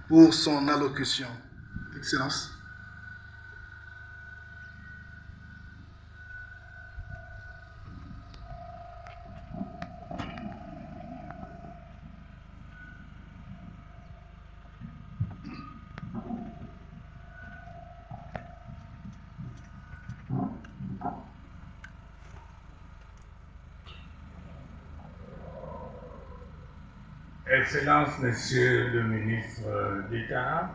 pour son allocution. Excellence. Excellence, Monsieur le ministre d'État,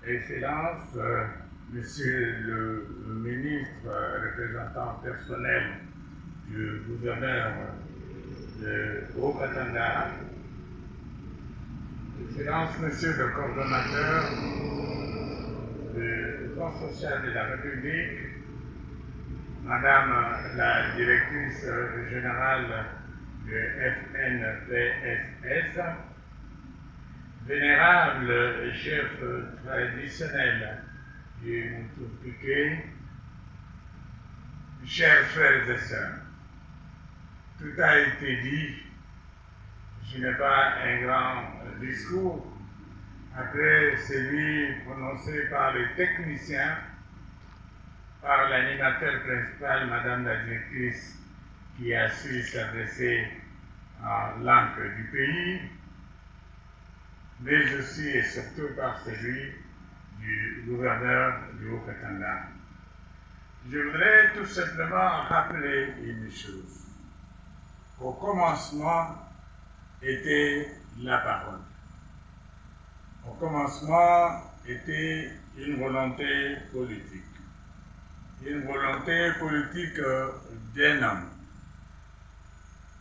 Excellence, Monsieur le ministre représentant personnel du gouverneur de Haut-Katanga, Excellence, Monsieur le coordonnateur du Fonds social de la République, Madame la directrice générale du FNPSS, vénérable chef traditionnel du Moutoupike, chers frères et sœurs, tout a été dit. Je n'ai pas un grand discours après celui prononcé par les techniciens, par l'animateur principal, Madame la directrice, qui a su s'adresser à l'encre du pays, mais aussi et surtout par celui du gouverneur du Haut-Katanga. Je voudrais tout simplement rappeler une chose. Au commencement était la parole. Au commencement était une volonté politique. Une volonté politique d'un homme,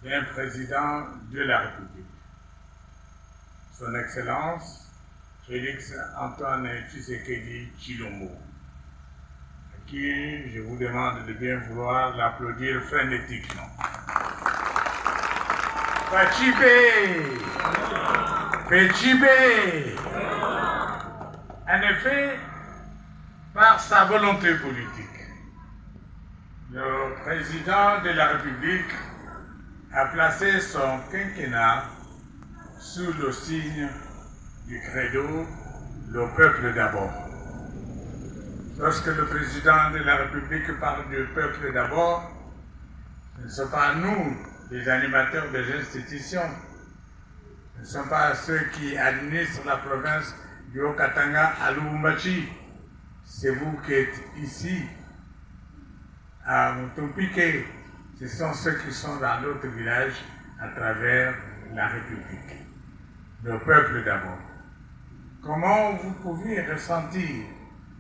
d'un président de la République. Son Excellence Félix Antoine Tshisekedi Tshilombo, à qui je vous demande de bien vouloir l'applaudir frénétiquement. Pachibé! Pachibé! En effet, par sa volonté politique, le président de la République a placé son quinquennat sous le signe du credo « le peuple d'abord ». Lorsque le président de la République parle du peuple d'abord, ce ne sont pas nous, les animateurs des institutions, ce ne sont pas ceux qui administrent la province du Haut-Katanga à Lubumbashi, c'est vous qui êtes ici, à Moutoupike, ce sont ceux qui sont dans d'autres villages à travers la République. Le peuple d'abord. Comment vous pouvez ressentir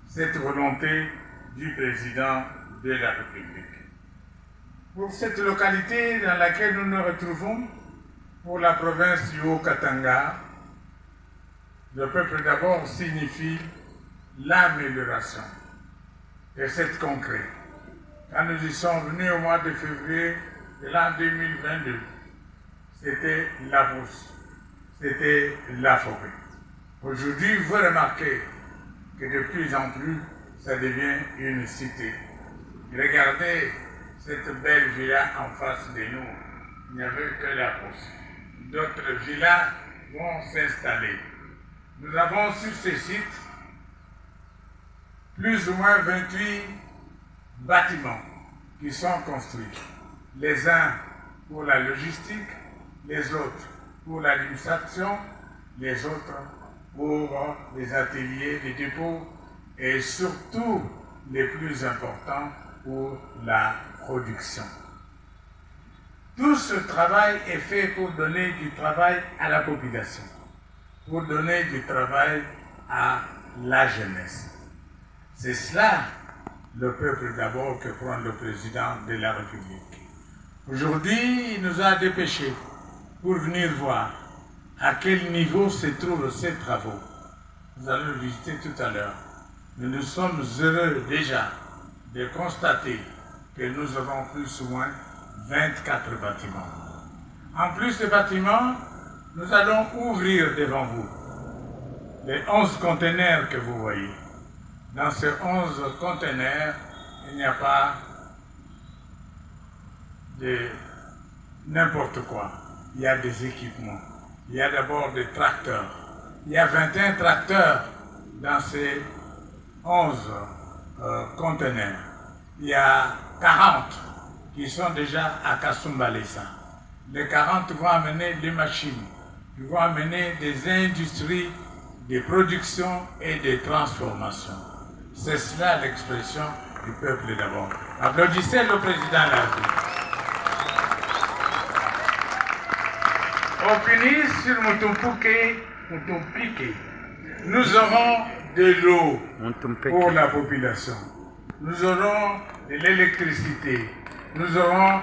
cette volonté du président de la République? Pour cette localité dans laquelle nous nous retrouvons, pour la province du Haut-Katanga, le peuple d'abord signifie l'amélioration. Et c'est concret. Quand nous y sommes venus au mois de février de l'an 2022, c'était la brousse, c'était la forêt. Aujourd'hui, vous remarquez que de plus en plus, ça devient une cité. Regardez cette belle villa en face de nous. Il n'y avait que la brousse. D'autres villas vont s'installer. Nous avons sur ces sites plus ou moins 28 bâtiments qui sont construits. Les uns pour la logistique, les autres pour l'administration, les autres pour les ateliers, les dépôts et surtout les plus importants pour la production. Tout ce travail est fait pour donner du travail à la population, pour donner du travail à la jeunesse. C'est cela le peuple d'abord que prend le président de la République. Aujourd'hui, il nous a dépêchés pour venir voir à quel niveau se trouvent ces travaux. Nous allons le visiter tout à l'heure. Mais nous sommes heureux déjà de constater que nous avons plus ou moins 24 bâtiments. En plus des bâtiments, nous allons ouvrir devant vous les 11 conteneurs que vous voyez. Dans ces 11 conteneurs, il n'y a pas de n'importe quoi. Il y a des équipements. il y a d'abord des tracteurs. Il y a 21 tracteurs dans ces 11 conteneurs. Il y a 40 qui sont déjà à Kasumbalesa. Les 40 vont amener des machines, ils vont amener des industries de production et de transformation. C'est cela l'expression du peuple d'abord. Applaudissez le président de la République. On finit sur Mutumpique. Nous aurons de l'eau pour la population. Nous aurons de l'électricité. Nous aurons